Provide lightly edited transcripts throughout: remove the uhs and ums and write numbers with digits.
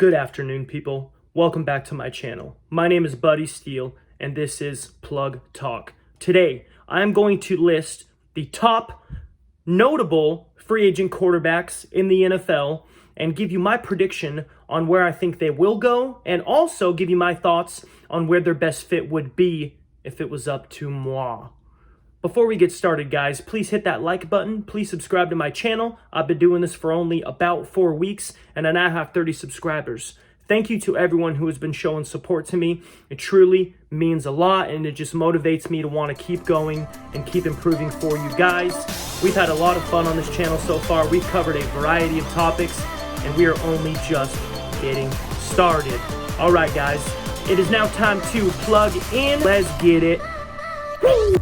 Good afternoon, people. Welcome back to my channel. My name is Buddy Steele, and this is Plug Talk. Today, I am going to list the top notable free agent quarterbacks in the NFL and give you my prediction on where I think they will go, and also give you my thoughts on where their best fit would be if it was up to moi. Before we get started, guys, please hit that like button. Please subscribe to my channel. I've been doing this for only about 4 weeks, and I now have 30 subscribers. Thank you to everyone who has been showing support to me. It truly means a lot, and it just motivates me to want to keep going and keep improving for you guys. We've had a lot of fun on this channel so far. We've covered a variety of topics, and we are only just getting started. All right, guys, it is now time to plug in. Let's get it. Woo!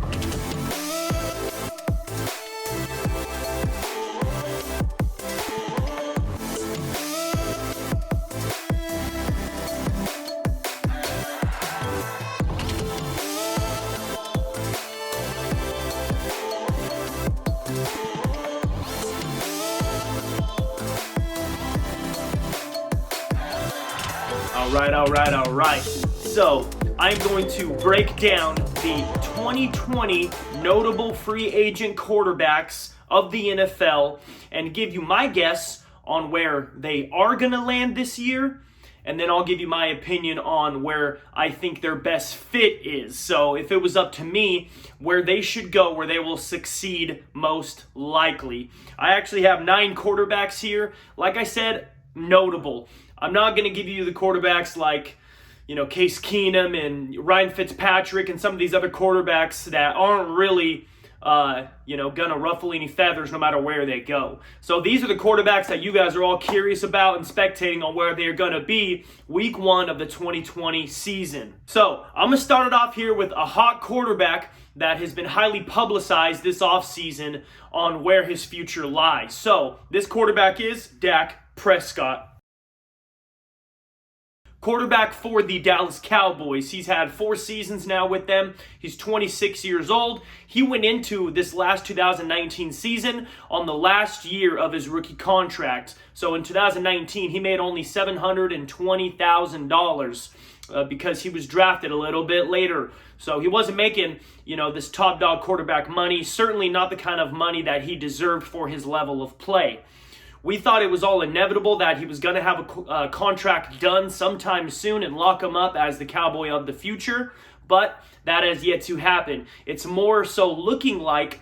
All right. So I'm going to break down the 2020 notable free agent quarterbacks of the NFL and give you my guess on where they are going to land this year. And then I'll give you my opinion on where I think their best fit is. So if it was up to me, where they should go, where they will succeed most likely. I actually have 9 quarterbacks here. Like I said, notable. I'm not going to give you the quarterbacks like, Case Keenum and Ryan Fitzpatrick and some of these other quarterbacks that aren't really, going to ruffle any feathers no matter where they go. So these are the quarterbacks that you guys are all curious about and spectating on where they're going to be week 1 of the 2020 season. So I'm going to start it off here with a hot quarterback that has been highly publicized this offseason on where his future lies. So this quarterback is Dak Prescott. Quarterback for the Dallas Cowboys. He's had 4 seasons now with them. He's 26 years old. He went into this last 2019 season on the last year of his rookie contract. So in 2019, he made only $720,000 because he was drafted a little bit later. So he wasn't making, this top dog quarterback money. Certainly not the kind of money that he deserved for his level of play. We thought it was all inevitable that he was going to have a contract done sometime soon and lock him up as the Cowboy of the future, but that has yet to happen. It's more so looking like,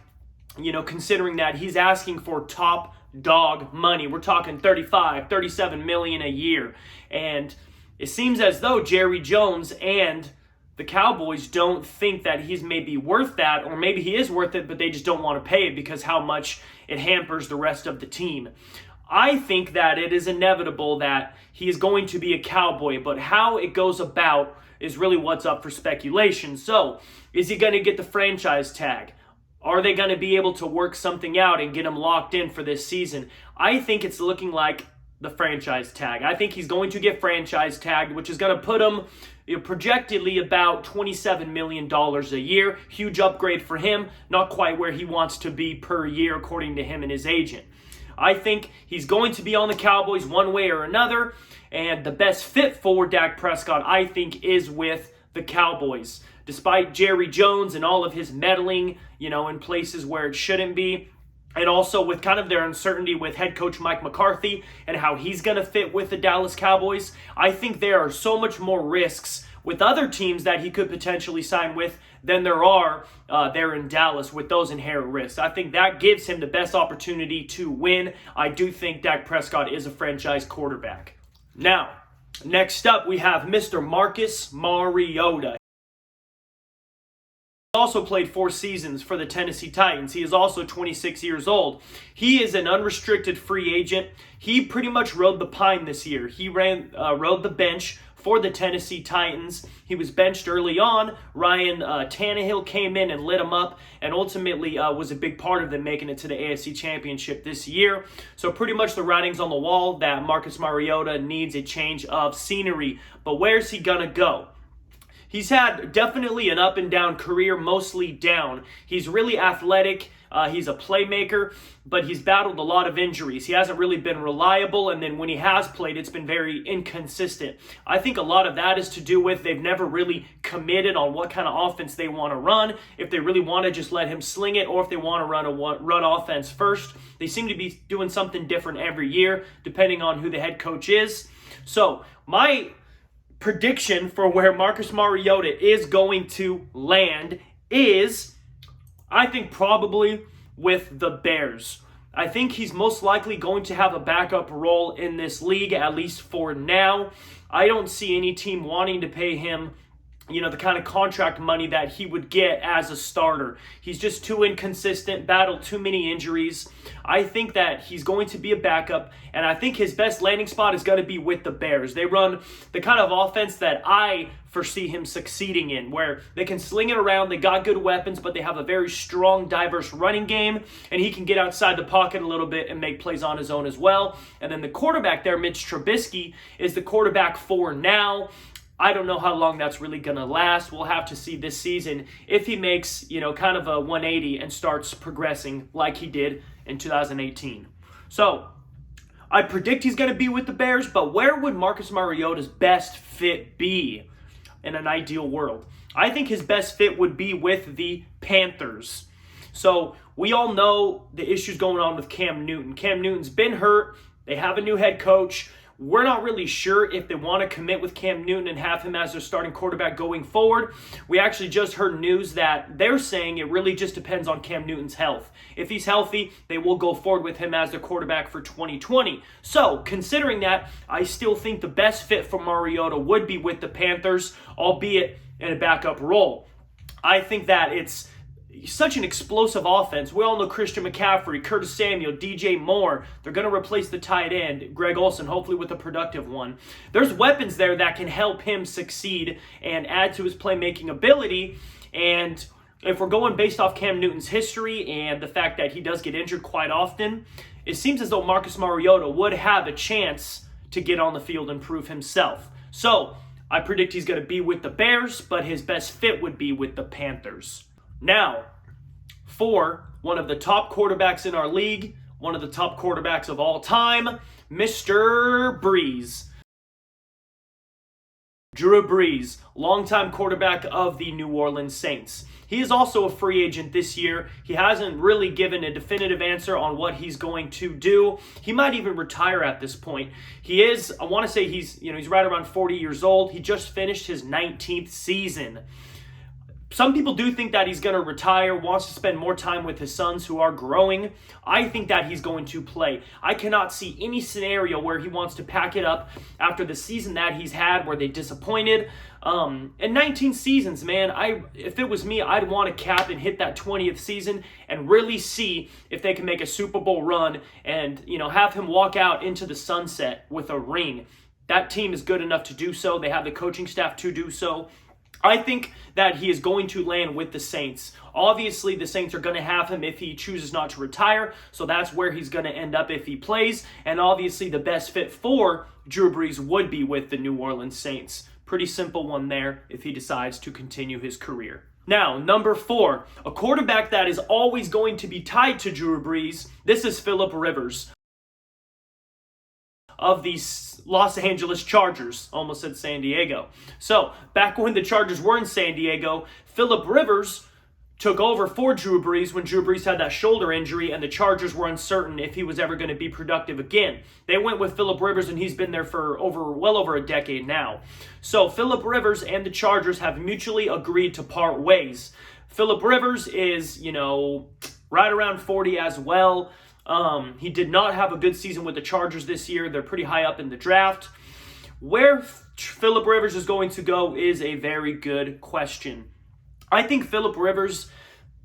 considering that he's asking for top dog money. We're talking 35, 37 million a year. And it seems as though Jerry Jones and the Cowboys don't think that he's maybe worth that, or maybe he is worth it, but they just don't want to pay it because how much it hampers the rest of the team. I think that it is inevitable that he is going to be a Cowboy, but how it goes about is really what's up for speculation. So, is he going to get the franchise tag? Are they going to be able to work something out and get him locked in for this season? I think it's looking like the franchise tag. I think he's going to get franchise tagged, which is going to put him projectedly about $27 million a year. Huge upgrade for him. Not quite where he wants to be per year, according to him and his agent. I think he's going to be on the Cowboys one way or another, and the best fit for Dak Prescott, I think, is with the Cowboys. Despite Jerry Jones and all of his meddling, in places where it shouldn't be, and also with kind of their uncertainty with head coach Mike McCarthy and how he's going to fit with the Dallas Cowboys, I think there are so much more risks with other teams that he could potentially sign with than there are there in Dallas with those inherent risks. I think that gives him the best opportunity to win. I do think Dak Prescott is a franchise quarterback. Now, next up we have Mr. Marcus Mariota. He also played 4 seasons for the Tennessee Titans. He is also 26 years old. He is an unrestricted free agent. He pretty much rode the pine this year. He rode the bench for the Tennessee Titans. He was benched early on. Ryan Tannehill came in and lit him up and ultimately was a big part of them making it to the AFC Championship this year. So pretty much the writing's on the wall that Marcus Mariota needs a change of scenery. But where's he going to go? He's had definitely an up and down career, mostly down. He's really athletic. He's a playmaker, but he's battled a lot of injuries. He hasn't really been reliable, and then when he has played, it's been very inconsistent. I think a lot of that is to do with they've never really committed on what kind of offense they want to run, if they really want to just let him sling it, or if they want to run offense first. They seem to be doing something different every year, depending on who the head coach is. So my prediction for where Marcus Mariota is going to land is, I think, probably with the Bears. I think he's most likely going to have a backup role in this league, at least for now. I don't see any team wanting to pay him, the kind of contract money that he would get as a starter. He's just too inconsistent, battled too many injuries. I think that he's going to be a backup, and I think his best landing spot is going to be with the Bears. They run the kind of offense that I foresee him succeeding in, where they can sling it around, they got good weapons, but they have a very strong, diverse running game, and he can get outside the pocket a little bit and make plays on his own as well. And then the quarterback there, Mitch Trubisky, is the quarterback for now. I don't know how long that's really going to last. We'll have to see this season if he makes, kind of a 180 and starts progressing like he did in 2018. So I predict he's going to be with the Bears, but where would Marcus Mariota's best fit be in an ideal world? I think his best fit would be with the Panthers. So we all know the issues going on with Cam Newton. Cam Newton's been hurt. They have a new head coach. We're not really sure if they want to commit with Cam Newton and have him as their starting quarterback going forward. We actually just heard news that they're saying it really just depends on Cam Newton's health. If he's healthy, they will go forward with him as their quarterback for 2020. So, considering that, I still think the best fit for Mariota would be with the Panthers, albeit in a backup role. I think that it's such an explosive offense. We all know Christian McCaffrey, Curtis Samuel, DJ Moore. They're going to replace the tight end, Greg Olsen, hopefully with a productive one. There's weapons there that can help him succeed and add to his playmaking ability. And if we're going based off Cam Newton's history and the fact that he does get injured quite often, it seems as though Marcus Mariota would have a chance to get on the field and prove himself. So I predict he's going to be with the Bears, but his best fit would be with the Panthers. Now, for one of the top quarterbacks in our league, one of the top quarterbacks of all time, Mr. Brees. Drew Brees, longtime quarterback of the New Orleans Saints. He is also a free agent this year. He hasn't really given a definitive answer on what he's going to do. He might even retire at this point. I want to say he's right around 40 years old. He just finished his 19th season. Some people do think that he's going to retire, wants to spend more time with his sons who are growing. I think that he's going to play. I cannot see any scenario where he wants to pack it up after the season that he's had where they disappointed. In 19 seasons, man, if it was me, I'd want to cap and hit that 20th season and really see if they can make a Super Bowl run and, have him walk out into the sunset with a ring. That team is good enough to do so. They have the coaching staff to do so. I think that he is going to land with the Saints. Obviously, the Saints are going to have him if he chooses not to retire, so that's where he's going to end up if he plays. And obviously, the best fit for Drew Brees would be with the New Orleans Saints. Pretty simple one there if he decides to continue his career. Now, number 4, a quarterback that is always going to be tied to Drew Brees. This is Philip Rivers of the Los Angeles Chargers. Almost said San Diego. So, back when the Chargers were in San Diego, Philip Rivers took over for Drew Brees when Drew Brees had that shoulder injury and the Chargers were uncertain if he was ever going to be productive again. They went with Philip Rivers and he's been there for well over a decade now. So, Philip Rivers and the Chargers have mutually agreed to part ways. Philip Rivers is, right around 40 as well. He did not have a good season with the Chargers this year. They're pretty high up in the draft. Where Philip Rivers is going to go is a very good question. I think Philip Rivers'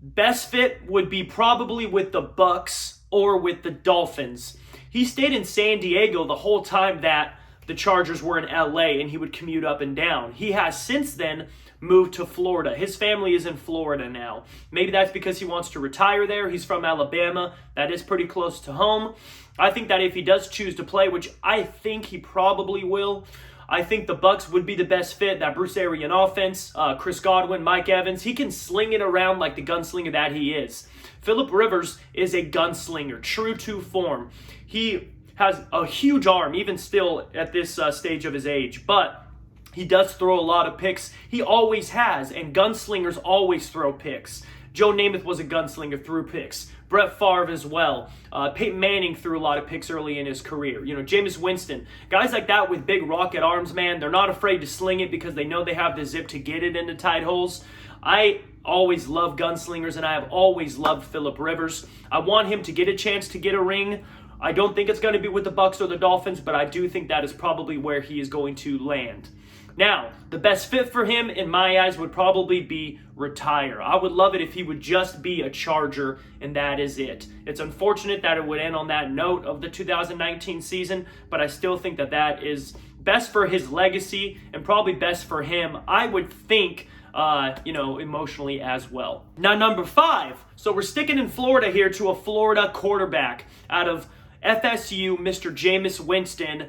best fit would be probably with the Bucs or with the Dolphins. He stayed in San Diego the whole time that the Chargers were in LA and he would commute up and down. He has since then moved to Florida. His family is in Florida now. Maybe that's because he wants to retire there. He's from Alabama. That is pretty close to home. I think that if he does choose to play, which I think he probably will, I think the Bucs would be the best fit. That Bruce Arian offense, Chris Godwin, Mike Evans, he can sling it around like the gunslinger that he is. Phillip Rivers is a gunslinger, true to form. He has a huge arm, even still at this stage of his age, but he does throw a lot of picks. He always has, and gunslingers always throw picks. Joe Namath was a gunslinger, threw picks. Brett Favre as well. Peyton Manning threw a lot of picks early in his career. Jameis Winston. Guys like that with big rocket arms, man, they're not afraid to sling it because they know they have the zip to get it into tight holes. I always love gunslingers, and I have always loved Phillip Rivers. I want him to get a chance to get a ring. I don't think it's going to be with the Bucs or the Dolphins, but I do think that is probably where he is going to land. Now, the best fit for him, in my eyes, would probably be retire. I would love it if he would just be a Charger, and that is it. It's unfortunate that it would end on that note of the 2019 season, but I still think that that is best for his legacy and probably best for him, I would think, emotionally as well. Now, number 5. So we're sticking in Florida here to a Florida quarterback out of FSU, Mr. Jameis Winston.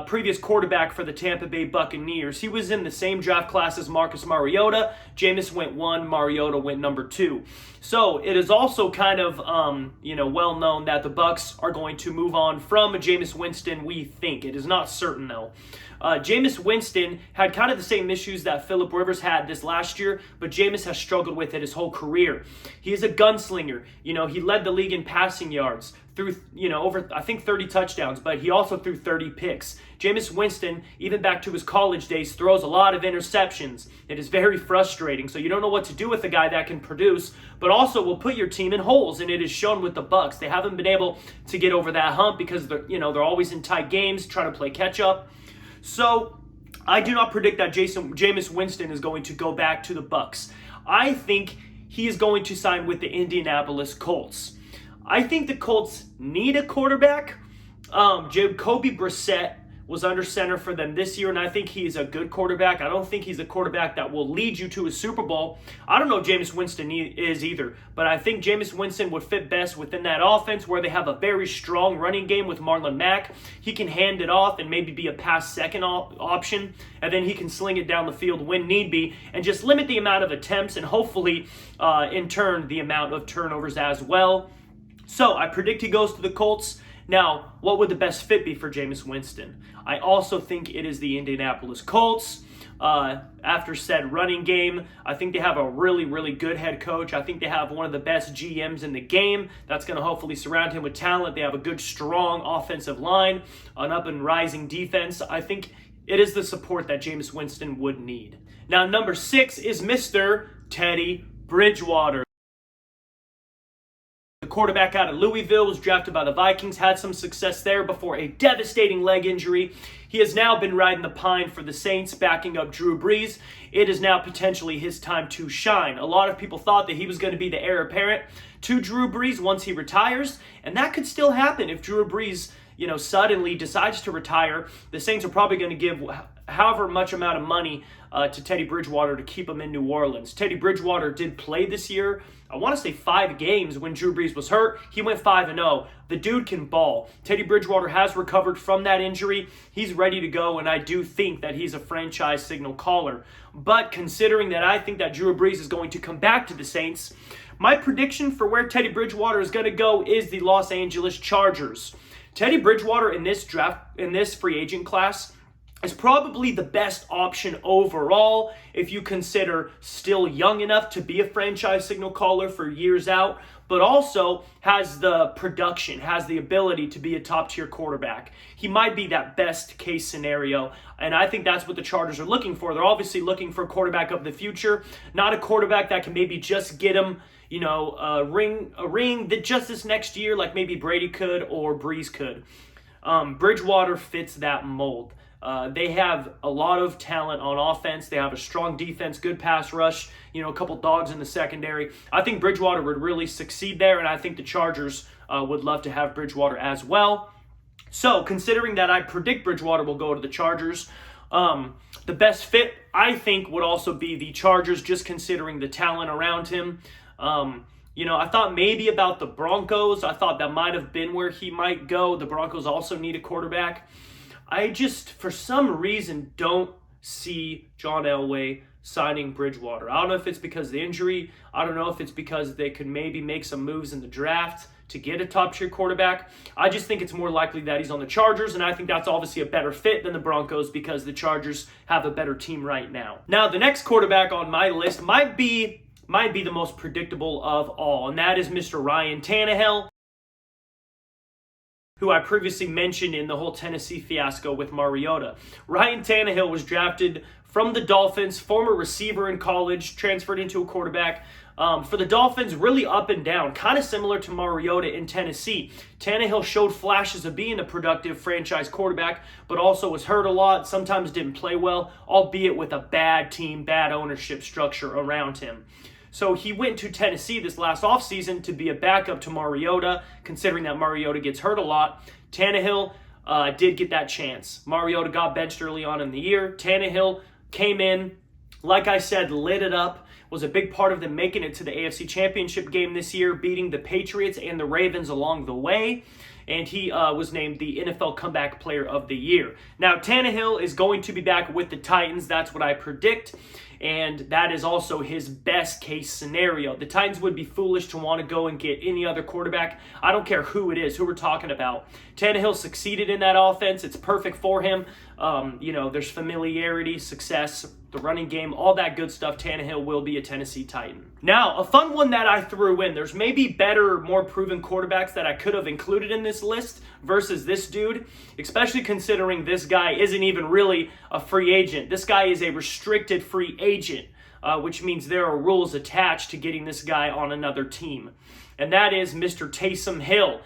Previous quarterback for the Tampa Bay Buccaneers. He was in the same draft class as Marcus Mariota. Jameis went 1, Mariota went number 2. So it is also kind of, well known that the Bucs are going to move on from Jameis Winston, we think. It is not certain, though. Jameis Winston had kind of the same issues that Phillip Rivers had this last year, but Jameis has struggled with it his whole career. He is a gunslinger. He led the league in passing yards, threw, over, I think, 30 touchdowns, but he also threw 30 picks. Jameis Winston, even back to his college days, throws a lot of interceptions. It is very frustrating, so you don't know what to do with a guy that can produce, but also will put your team in holes, and it is shown with the Bucs. They haven't been able to get over that hump because they're always in tight games, trying to play catch-up. So I do not predict that Jameis Winston is going to go back to the Bucs. I think he is going to sign with the Indianapolis Colts. I think the Colts need a quarterback. Jacoby Brissett was under center for them this year, and I think he is a good quarterback. I don't think he's a quarterback that will lead you to a Super Bowl. I don't know if Jameis Winston is either, but I think Jameis Winston would fit best within that offense where they have a very strong running game with Marlon Mack. He can hand it off and maybe be a pass second option, and then he can sling it down the field when need be and just limit the amount of attempts and hopefully, in turn, the amount of turnovers as well. So I predict he goes to the Colts. Now, what would the best fit be for Jameis Winston? I also think it is the Indianapolis Colts. After said running game, I think they have a really, really good head coach. I think they have one of the best GMs in the game that's going to hopefully surround him with talent. They have a good, strong offensive line, an up and rising defense. I think it is the support that Jameis Winston would need. Now, number 6 is Mr. Teddy Bridgewater. The quarterback out of Louisville was drafted by the Vikings, had some success there before a devastating leg injury. He has now been riding the pine for the Saints, backing up Drew Brees. It is now potentially his time to shine. A lot of people thought that he was going to be the heir apparent to Drew Brees once he retires, and that could still happen if Drew Brees, suddenly decides to retire. The Saints are probably going to give however much amount of money to Teddy Bridgewater to keep him in New Orleans. Teddy Bridgewater did play this year. I want to say 5 games when Drew Brees was hurt. He went 5-0. The dude can ball. Teddy Bridgewater has recovered from that injury. He's ready to go, and I do think that he's a franchise signal caller. But considering that I think that Drew Brees is going to come back to the Saints, my prediction for where Teddy Bridgewater is going to go is the Los Angeles Chargers. Teddy Bridgewater in this free agent class is probably the best option overall if you consider still young enough to be a franchise signal caller for years out, but also has the production, has the ability to be a top-tier quarterback. He might be that best-case scenario, and I think that's what the Chargers are looking for. They're obviously looking for a quarterback of the future, not a quarterback that can maybe just get him a ring that just this next year like maybe Brady could or Brees could. Bridgewater fits that mold. They have a lot of talent on offense. They have a strong defense, good pass rush, a couple dogs in the secondary. I think Bridgewater would really succeed there, and I think the Chargers would love to have Bridgewater as well. So, considering that I predict Bridgewater will go to the Chargers, the best fit, I think, would also be the Chargers, just considering the talent around him. I thought maybe about the Broncos. I thought that might have been where he might go. The Broncos also need a quarterback. I just, for some reason, don't see John Elway signing Bridgewater. I don't know if it's because of the injury. I don't know if it's because they could maybe make some moves in the draft to get a top-tier quarterback. I just think it's more likely that he's on the Chargers, and I think that's obviously a better fit than the Broncos because the Chargers have a better team right now. Now, the next quarterback on my list might be the most predictable of all, and that is Mr. Ryan Tannehill, who I previously mentioned in the whole Tennessee fiasco with Mariota. Ryan Tannehill was drafted from the Dolphins, former receiver in college, transferred into a quarterback. For the Dolphins, really up and down, kind of similar to Mariota in Tennessee. Tannehill showed flashes of being a productive franchise quarterback, but also was hurt a lot, sometimes didn't play well, albeit with a bad team, bad ownership structure around him. So he went to Tennessee this last offseason to be a backup to Mariota, considering that Mariota gets hurt a lot. Tannehill did get that chance. Mariota got benched early on in the year. Tannehill came in, like I said, lit it up, was a big part of them making it to the AFC Championship game this year, beating the Patriots and the Ravens along the way. And he was named the NFL Comeback Player of the Year. Now, Tannehill is going to be back with the Titans. That's what I predict. And that is also his best case scenario. The Titans would be foolish to want to go and get any other quarterback. I don't care who it is, who we're talking about. Tannehill succeeded in that offense. It's perfect for him. There's familiarity, success, the running game, all that good stuff. Tannehill will be a Tennessee Titan. Now, a fun one that I threw in. There's maybe better, more proven quarterbacks that I could have included in this list versus this dude, especially considering this guy isn't even really a free agent. This guy is a restricted free agent, which means there are rules attached to getting this guy on another team. And that is Mr. Taysom Hill.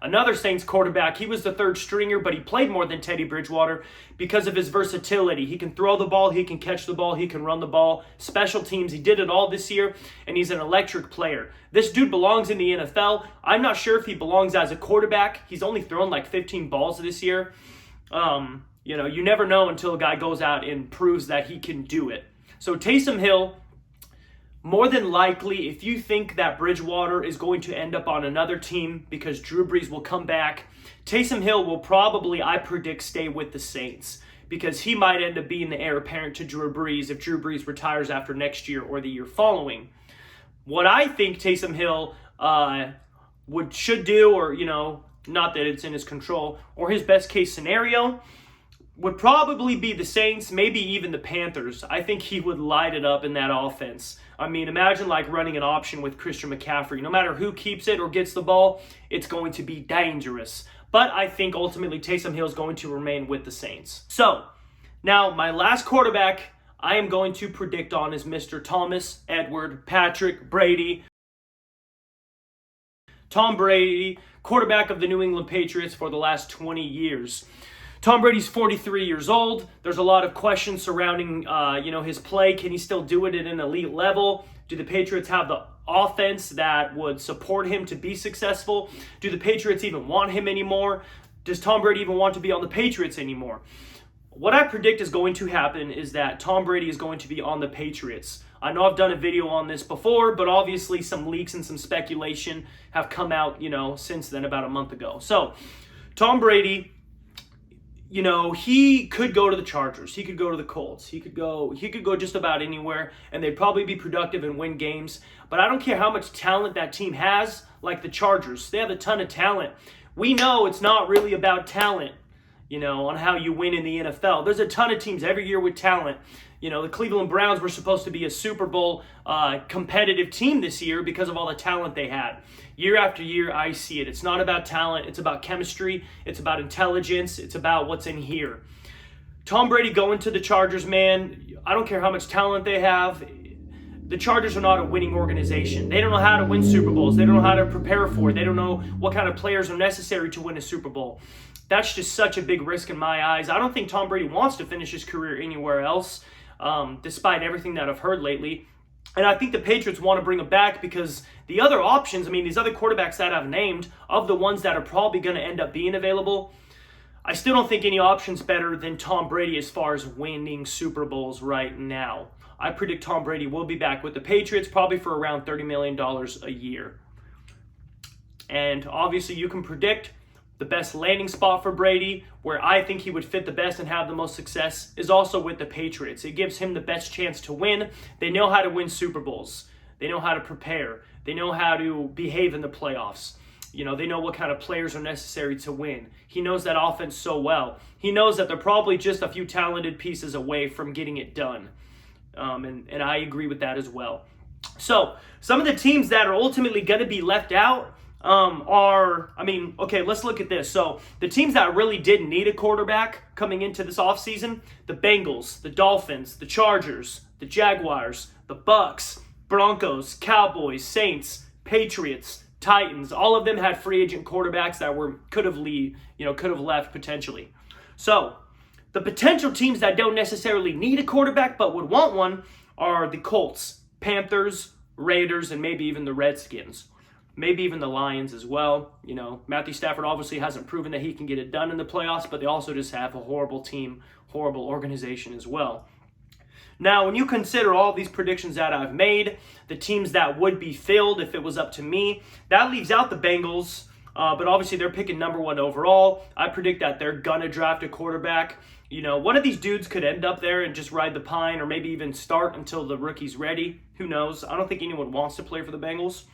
Another Saints quarterback. He was the third stringer, but he played more than Teddy Bridgewater because of his versatility. He can throw the ball, he can catch the ball, he can run the ball. Special teams, he did it all this year, and he's an electric player. This dude belongs in the NFL. I'm not sure if he belongs as a quarterback. He's only thrown like 15 balls this year. You never know until a guy goes out and proves that he can do it. So Taysom Hill, more than likely, if you think that Bridgewater is going to end up on another team because Drew Brees will come back, Taysom Hill will probably, I predict, stay with the Saints because he might end up being the heir apparent to Drew Brees if Drew Brees retires after next year or the year following. What I think Taysom Hill should do, or, not that it's in his control, or his best case scenario, would probably be the Saints, maybe even the Panthers. I think he would light it up in that offense. I mean, imagine like running an option with Christian McCaffrey. No matter who keeps it or gets the ball, it's going to be dangerous. But I think ultimately Taysom Hill is going to remain with the Saints. So, now my last quarterback I am going to predict on is Mr. Thomas Edward Patrick Brady. Tom Brady, quarterback of the New England Patriots for the last 20 years. Tom Brady's 43 years old. There's a lot of questions surrounding, his play. Can he still do it at an elite level? Do the Patriots have the offense that would support him to be successful? Do the Patriots even want him anymore? Does Tom Brady even want to be on the Patriots anymore? What I predict is going to happen is that Tom Brady is going to be on the Patriots. I know I've done a video on this before, but obviously some leaks and some speculation have come out, since then, about a month ago. So, Tom Brady, he could go to the Chargers. He could go to the Colts. He could go just about anywhere, and they'd probably be productive and win games. But I don't care how much talent that team has, like the Chargers. They have a ton of talent. We know it's not really about talent, on how you win in the NFL. There's a ton of teams every year with talent. The Cleveland Browns were supposed to be a Super Bowl competitive team this year because of all the talent they had. Year after year, I see it. It's not about talent. It's about chemistry. It's about intelligence. It's about what's in here. Tom Brady going to the Chargers, man, I don't care how much talent they have. The Chargers are not a winning organization. They don't know how to win Super Bowls. They don't know how to prepare for it. They don't know what kind of players are necessary to win a Super Bowl. That's just such a big risk in my eyes. I don't think Tom Brady wants to finish his career anywhere else, despite everything that I've heard lately. And I think the Patriots want to bring him back because the other options, these other quarterbacks that I've named, of the ones that are probably going to end up being available, I still don't think any option's better than Tom Brady as far as winning Super Bowls right now. I predict Tom Brady will be back with the Patriots probably for around $30 million a year. And obviously you can predict the best landing spot for Brady, where I think he would fit the best and have the most success, is also with the Patriots. It gives him the best chance to win. They know how to win Super Bowls. They know how to prepare. They know how to behave in the playoffs. You know, they know what kind of players are necessary to win. He knows that offense so well. He knows that they're probably just a few talented pieces away from getting it done. And I agree with that as well. So, some of the teams that are ultimately going to be left out let's look at this. So, the teams that really didn't need a quarterback coming into this offseason, the Bengals, the Dolphins, the Chargers, the Jaguars, the Bucks, Broncos, Cowboys, Saints, Patriots, Titans, all of them had free agent quarterbacks that could have left potentially. So, the potential teams that don't necessarily need a quarterback but would want one are the Colts, Panthers, Raiders, and maybe even the Redskins. Maybe even the Lions as well. You know, Matthew Stafford obviously hasn't proven that he can get it done in the playoffs, but they also just have a horrible team, horrible organization as well. Now, when you consider all these predictions that I've made, the teams that would be filled if it was up to me, that leaves out the Bengals, but obviously they're picking number 1 overall. I predict that they're going to draft a quarterback. You know, one of these dudes could end up there and just ride the pine or maybe even start until the rookie's ready. Who knows? I don't think anyone wants to play for the Bengals.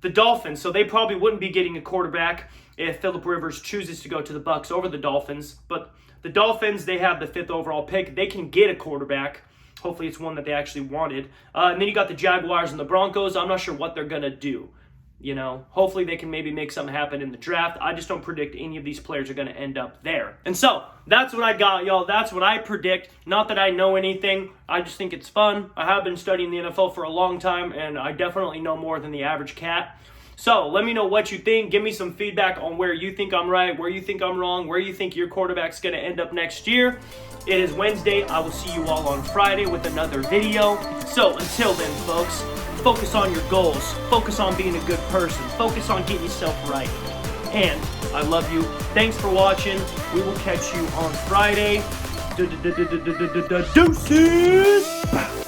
The Dolphins, so they probably wouldn't be getting a quarterback if Phillip Rivers chooses to go to the Bucs over the Dolphins. But the Dolphins, they have the 5th overall pick. They can get a quarterback. Hopefully it's one that they actually wanted. And then you got the Jaguars and the Broncos. I'm not sure what they're going to do. You know, hopefully they can maybe make something happen in the draft. I just don't predict any of these players are going to end up there. And so, that's what I got, y'all. That's what I predict. Not that I know anything. I just think it's fun. I have been studying the NFL for a long time, and I definitely know more than the average cat. So, let me know what you think. Give me some feedback on where you think I'm right, where you think I'm wrong, where you think your quarterback's going to end up next year. It is Wednesday. I will see you all on Friday with another video. So, until then, folks, focus on your goals. Focus on being a good person. Focus on getting yourself right. And I love you. Thanks for watching. We will catch you on Friday. Deuces!